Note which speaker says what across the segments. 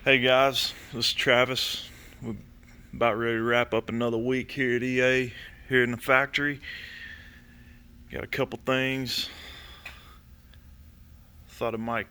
Speaker 1: Hey guys, this is Travis. We're about ready to wrap up another week here at EA, here in the factory. Got a couple things. Thought it might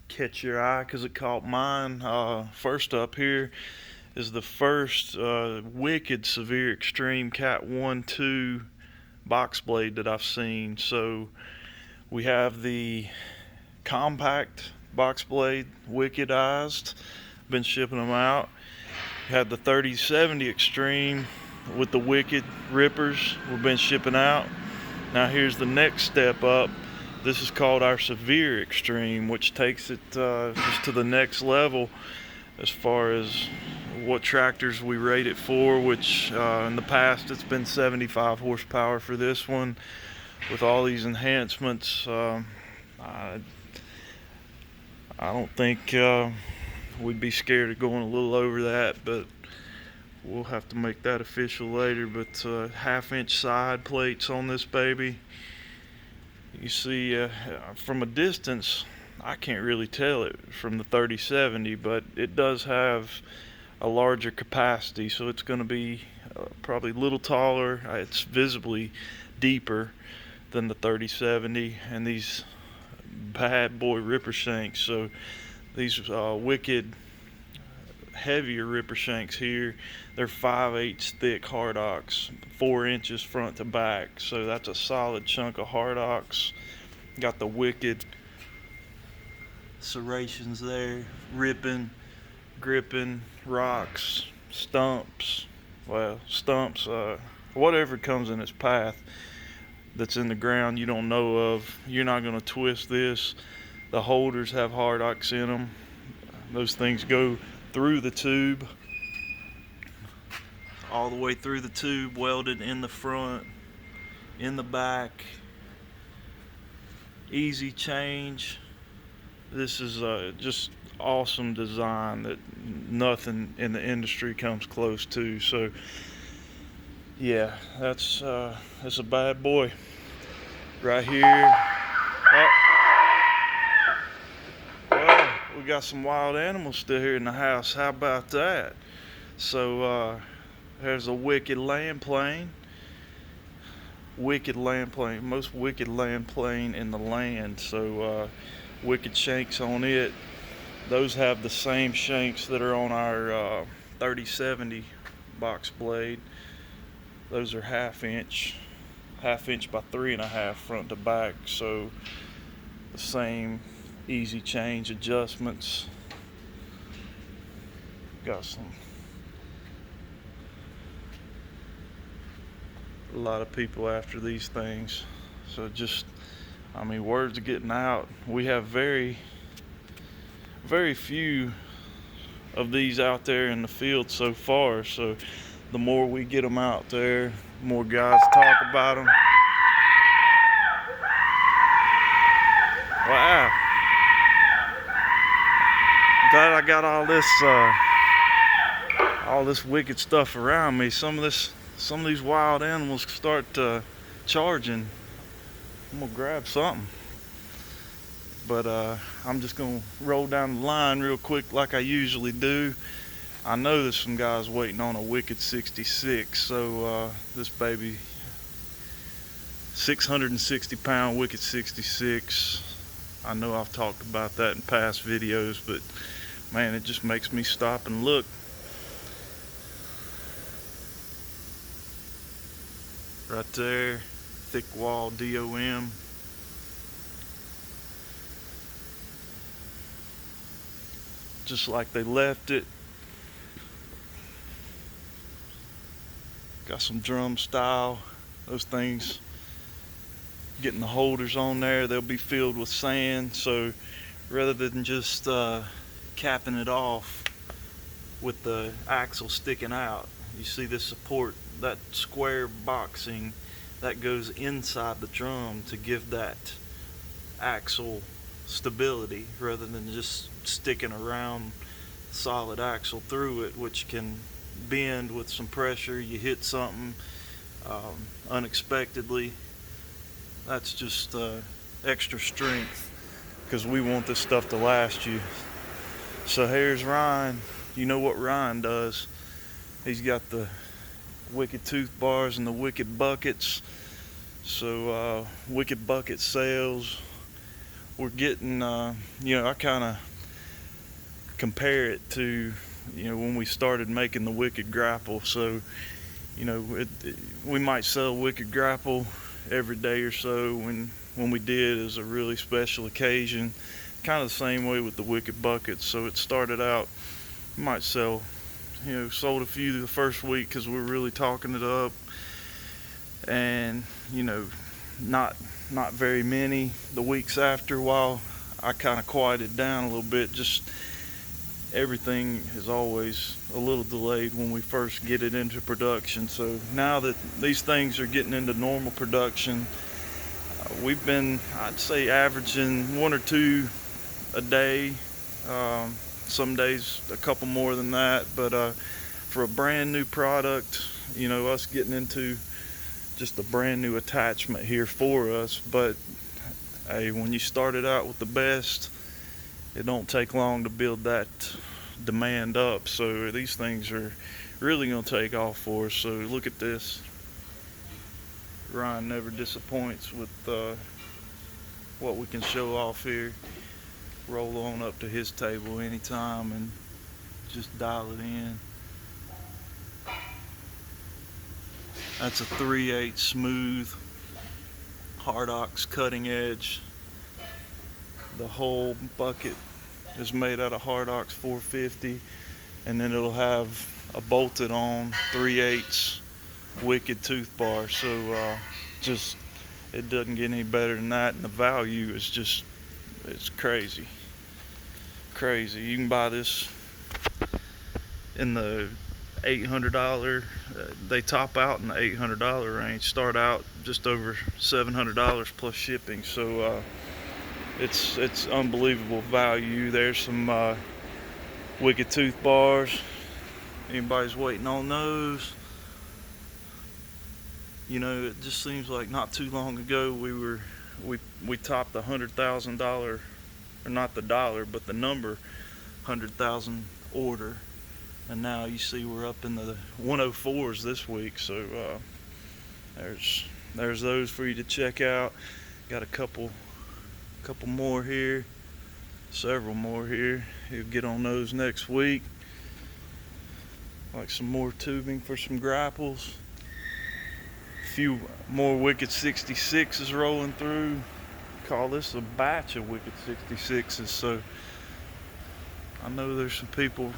Speaker 1: catch your eye because it caught mine. First up here is the first Wicked Severe Extreme Cat 1-2 box blade that I've seen. So we have the compact box blade, Wickedized. Been shipping them out. Had the 3070 Extreme with the Wicked Rippers. We've been shipping out. Now here's the next step up. This is called our Severe Extreme, which takes it just to the next level as far as what tractors we rate it for, which in the past it's been 75 horsepower for this one. With all these enhancements, I don't think we'd be scared of going a little over that, but we'll have to make that official later. But half-inch side plates on this baby. You see, from a distance, I can't really tell it from the 3070, but it does have a larger capacity, so it's going to be probably a little taller. It's visibly deeper than the 3070, and these bad boy ripper shanks. So these Wicked heavier ripper shanks here, they're 5/8 thick hard ox, 4 inches front to back, so that's a solid chunk of hard ox. Got the Wicked serrations there, ripping, gripping, rocks, stumps, whatever comes in its path that's in the ground you don't know of, you're not going to twist this. The holders have hard ox in them. Those things go through the tube, all the way through the tube, welded in the front, in the back. Easy change. This is just awesome design that nothing in the industry comes close to. So yeah, that's a bad boy right here. Oh, well, we got some wild animals still here in the house. How about that? So there's a Wicked land plane. Wicked land plane, most Wicked land plane in the land. So Wicked shanks on it. Those have the same shanks that are on our 3070 box blade. Those are half inch by 3.5 front to back. So the same easy change adjustments. Got a lot of people after these things. So just, I mean, words are getting out. We have very few of these out there in the field so far. So the more we get them out there, the more guys talk about them. Wow. Glad I got all this Wicked stuff around me. Some of these wild animals start charging. I'm gonna grab something. But I'm just gonna roll down the line real quick like I usually do. I know there's some guys waiting on a Wicked 66, so this baby, 660-pound Wicked 66. I know I've talked about that in past videos, but man, it just makes me stop and look. Right there, thick wall DOM. Just like they left it. Got some drum style. Those things, getting the holders on there, they'll be filled with sand. So rather than just capping it off with the axle sticking out, you see this support, that square boxing that goes inside the drum to give that axle stability rather than just sticking around solid axle through it, which can bend with some pressure. You hit something unexpectedly, that's just extra strength, because we want this stuff to last you So here's Ryan. You know what Ryan does. He's got the wicked tooth bars and the wicked buckets. So wicked bucket sales. We're getting, I kind of compare it to, when we started making the wicked grapple. So, we might sell wicked grapple every day or so. When we did, it was a really special occasion. Kind of the same way with the wicked buckets. So it started out, we might sell, sold a few the first week because we were really talking it up, and not very many the weeks after, while I kind of quieted down a little bit. Just everything is always a little delayed when we first get it into production. So now that these things are getting into normal production, we've been, I'd say, averaging 1 or 2 a day. Some days a couple more than that, but for a brand new product, us getting into just a brand new attachment here for us. But hey, when you started out with the best, it don't take long to build that demand up. So these things are really going to take off for us. So look at this. Ryan never disappoints with what we can show off here. Roll on up to his table anytime and just dial it in. That's a 3/8 smooth hard ox cutting edge. The whole bucket is made out of hard ox 450, and then it'll have a bolted on 3/8 wicked tooth bar. So just, it doesn't get any better than that, and the value is just, it's crazy. You can buy this in the $800, they top out in the $800 range, start out just over $700 plus shipping. So it's unbelievable value. There's some wicked tooth bars. Anybody's waiting on those? It just seems like not too long ago we topped the $100,000, or not the dollar, but the number 100,000 order, and now you see we're up in the 104s this week. So there's those for you to check out. Got a couple more here, several more here. You'll get on those next week. Like some more tubing for some grapples. A few more wicked 66s rolling through. Call this a batch of wicked 66s. So I know there's some people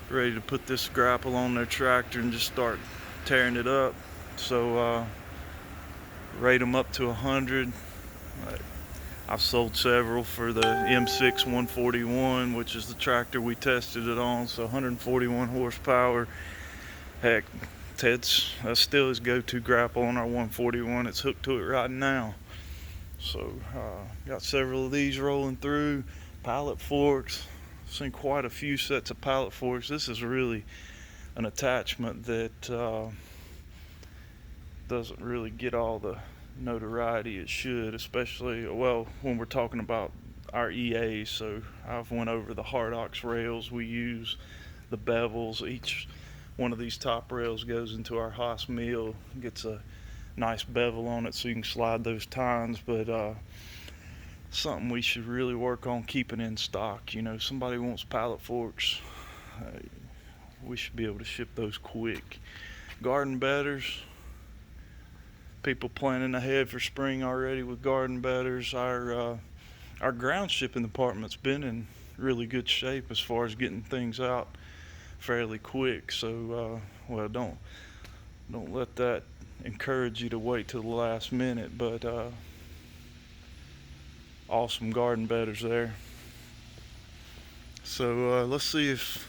Speaker 1: ready to put this grapple on their tractor and just start tearing it up. So rate them up to 100. I've sold several for the M6 141, which is the tractor we tested it on. So 141 horsepower. Heck, that's still his go-to grapple on our 141. It's hooked to it right now. So got several of these rolling through. Pallet forks. Seen quite a few sets of pallet forks. This is really an attachment that doesn't really get all the notoriety it should, especially, well, when we're talking about our EAs. So I've went over the hard ox rails we use, the bevels. Each one of these top rails goes into our Haas mill, gets a nice bevel on it so you can slide those tines. But something we should really work on keeping in stock. Somebody wants pallet forks, we should be able to ship those quick. Garden bedders, people planning ahead for spring already with garden bedders. Our ground shipping department's been in really good shape as far as getting things out fairly quick. So well, don't let that encourage you to wait till the last minute. But awesome garden bedders there. So let's see if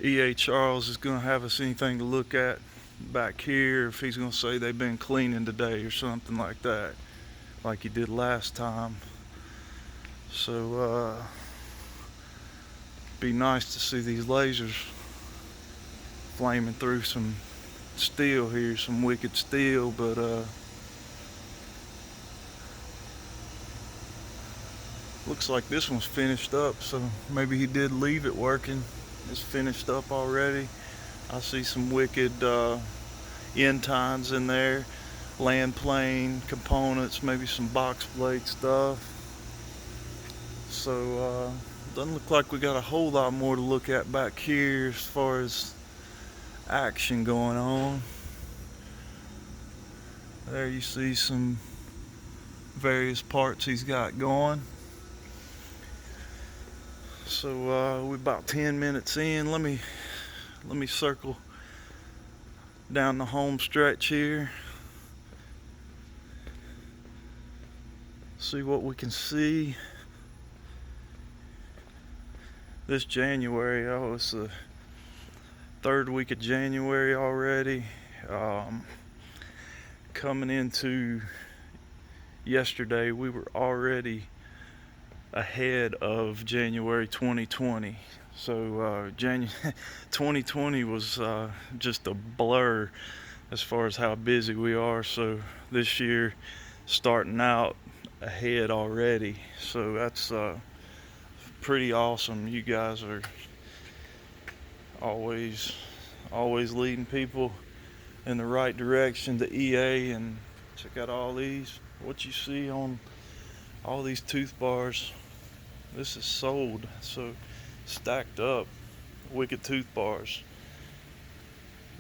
Speaker 1: EA Charles is going to have us anything to look at back here, if he's going to say they've been cleaning today or something like that, like he did last time. So be nice to see these lasers flaming through some steel here, some wicked steel. But Looks like this one's finished up, so maybe he did leave it working. It's finished up already. I see some wicked end tines in there, land plane components, maybe some box blade stuff. So doesn't look like we got a whole lot more to look at back here as far as action going on. There you see some various parts he's got going. So we're about 10 minutes in. Let me circle down the home stretch here. See what we can see. This January, oh, it's the third week of January already. Coming into yesterday, we were already ahead of January 2020. So 2020 was just a blur as far as how busy we are. So this year starting out ahead already. So that's pretty awesome. You guys are always leading people in the right direction to EA. And check out all these, what you see on all these tooth bars. This is sold, so stacked up wicked tooth bars.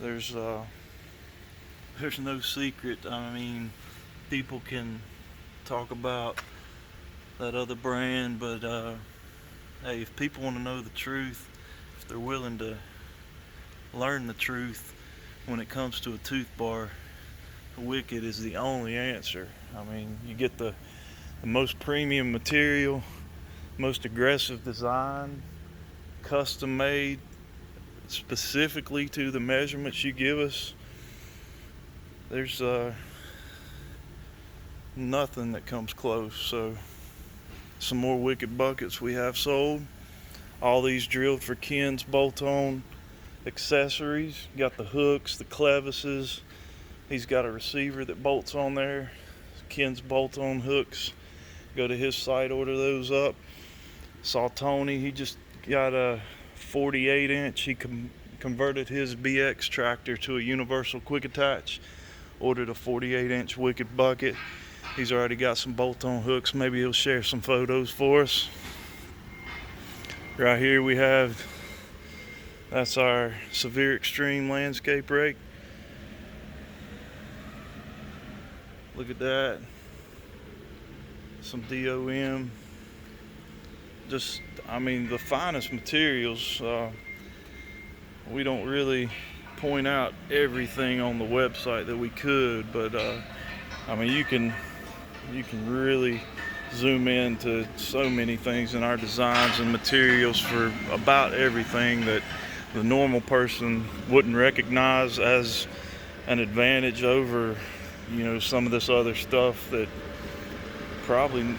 Speaker 1: There's no secret. I mean, people can talk about that other brand, but hey, if people want to know the truth, if they're willing to learn the truth when it comes to a tooth bar, Wicked is the only answer. I mean, you get the most premium material, most aggressive design, custom made specifically to the measurements you give us. There's nothing that comes close. So some more Wicked buckets we have sold. All these drilled for Ken's bolt-on accessories. Got the hooks, the clevises. He's got a receiver that bolts on there. Ken's bolt-on hooks. Go to his site, order those up. Saw Tony, he just got a 48-inch. He converted his BX tractor to a universal quick attach. Ordered a 48-inch Wicked bucket. He's already got some bolt-on hooks. Maybe he'll share some photos for us. Right here we have, that's our Severe Extreme landscape rake. Look at that. Some DOM. Just, I mean, the finest materials. We don't really point out everything on the website that we could, but I mean, you can really zoom into so many things in our designs and materials for about everything that the normal person wouldn't recognize as an advantage over, you know, some of this other stuff that probably,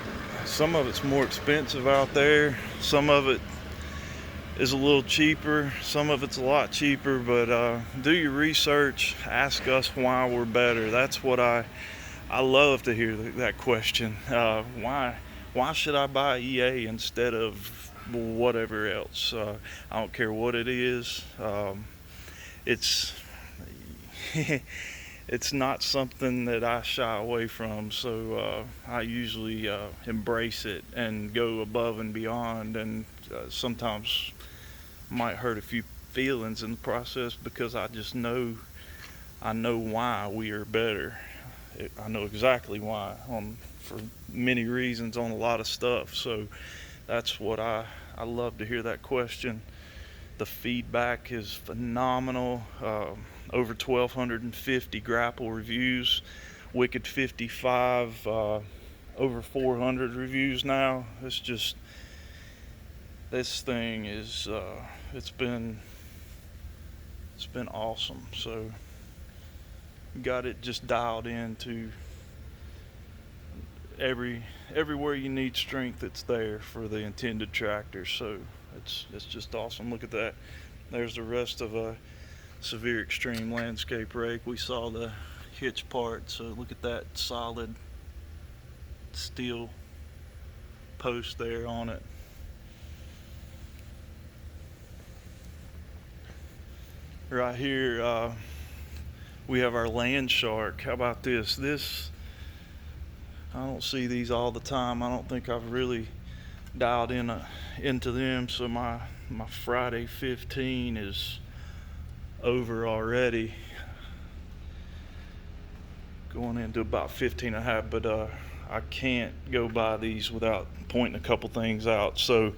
Speaker 1: some of it's more expensive out there, some of it is a little cheaper, some of it's a lot cheaper, but do your research, ask us why we're better. That's what I love to hear that question. Why should I buy EA instead of whatever else? I don't care what it is. It's it's not something that I shy away from, so I usually embrace it and go above and beyond, and sometimes might hurt a few feelings in the process because I just know why we are better. I know exactly why, for many reasons on a lot of stuff. So that's what I love to hear that question. The feedback is phenomenal. Over 1,250 Grapple reviews, Wicked 55, over 400 reviews now. It's just, this thing is it's been awesome. So got it just dialed into everywhere you need strength. It's there for the intended tractor. So it's just awesome. Look at that. There's the rest of a Severe Extreme landscape rake. We saw the hitch part, so look at that solid steel post there on it. Right here, we have our land shark. How about this? I don't see these all the time. I don't think I've really dialed into them. So my Friday 15 is over already. Going into about 15 and a half, but I can't go by these without pointing a couple things out. So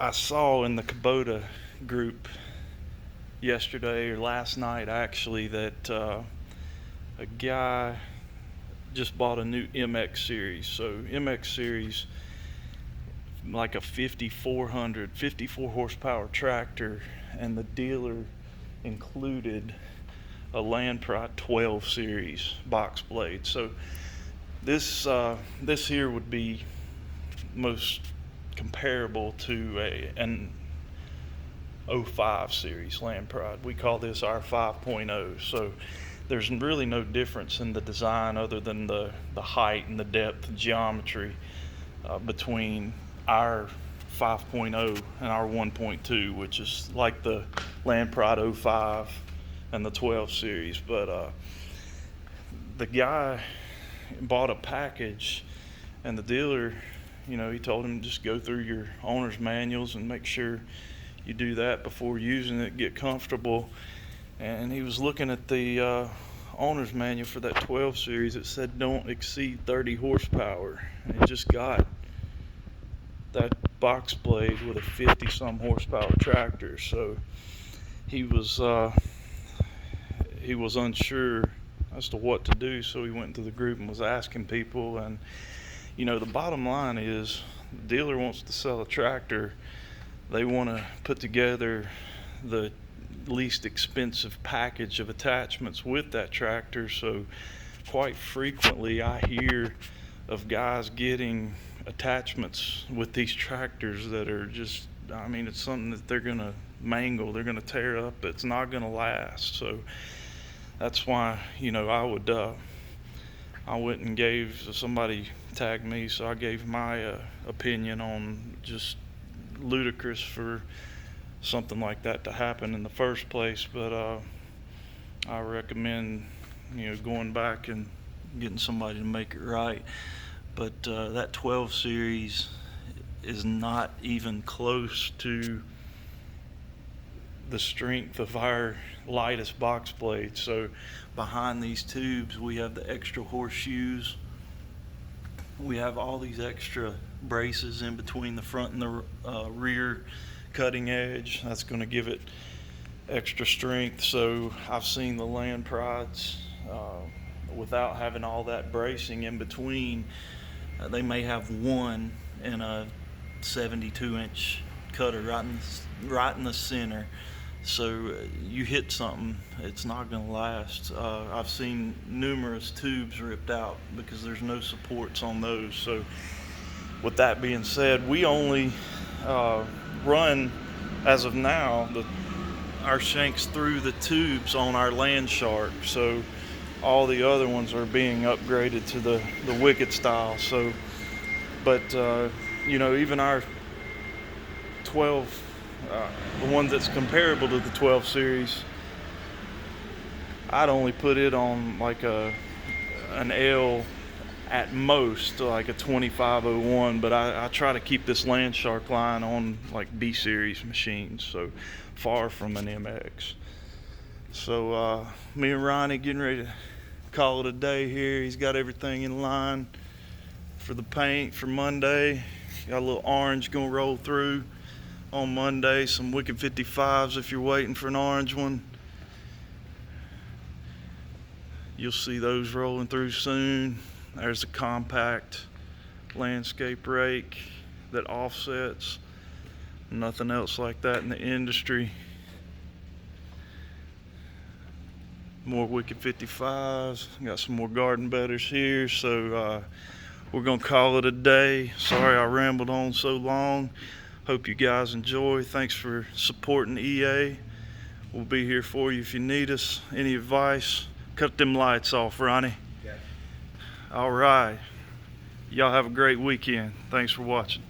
Speaker 1: I saw in the Kubota group yesterday or last night actually that a guy just bought a new MX series. So MX series, like a 54 horsepower tractor, and the dealer included a Land Pride 12 series box blade. So this here would be most comparable to an 05 series Land Pride. We call this our 5.0. So there's really no difference in the design other than the height and the depth and geometry between our 5.0 and our 1.2, which is like the Land Pride 05 and the 12 series. But the guy bought a package, and the dealer, he told him just go through your owner's manuals and make sure you do that before using it, get comfortable. And he was looking at the owner's manual for that 12 series. It said don't exceed 30 horsepower. And he just got that box blade with a 50-some horsepower tractor. So he was unsure as to what to do. So he went into the group and was asking people. And the bottom line is, the dealer wants to sell a tractor. They want to put together the least expensive package of attachments with that tractor. So quite frequently I hear of guys getting attachments with these tractors that are just, it's something that they're going to mangle, they're going to tear up, it's not going to last. So that's why, I went and gave, somebody tagged me, so I gave my opinion on just ludicrous for something like that to happen in the first place. But I recommend going back and getting somebody to make it right. But that 12 series is not even close to the strength of our lightest box blade. So behind these tubes we have the extra horseshoes, we have all these extra braces in between the front and the rear cutting edge. That's going to give it extra strength. So I've seen the Land Prides without having all that bracing in between. They may have one in a 72-inch cutter right in the center. So you hit something, it's not going to last. I've seen numerous tubes ripped out because there's no supports on those. So with that being said, we only run, as of now, our shanks through the tubes on our Land Shark. So all the other ones are being upgraded to the Wicked style. So, but even our 12, the one that's comparable to the 12 series, I'd only put it on like an L at most, like a 2501, but I try to keep this Land Shark line on like B series machines, so far from an MX. So me and Ronnie getting ready to call it a day here. He's got everything in line for the paint for Monday. Got a little orange gonna roll through on Monday, some Wicked 55s if you're waiting for an orange one. You'll see those rolling through soon. There's a compact landscape rake that offsets. Nothing else like that in the industry. More Wicked 55s. Got some more garden bedders here. So we're gonna call it a day. Sorry I rambled on so long. Hope you guys enjoy. Thanks for supporting EA. We'll be here for you if you need us. Any advice? Cut them lights off, Ronnie.
Speaker 2: Yeah.
Speaker 1: All right. Y'all have a great weekend. Thanks for watching.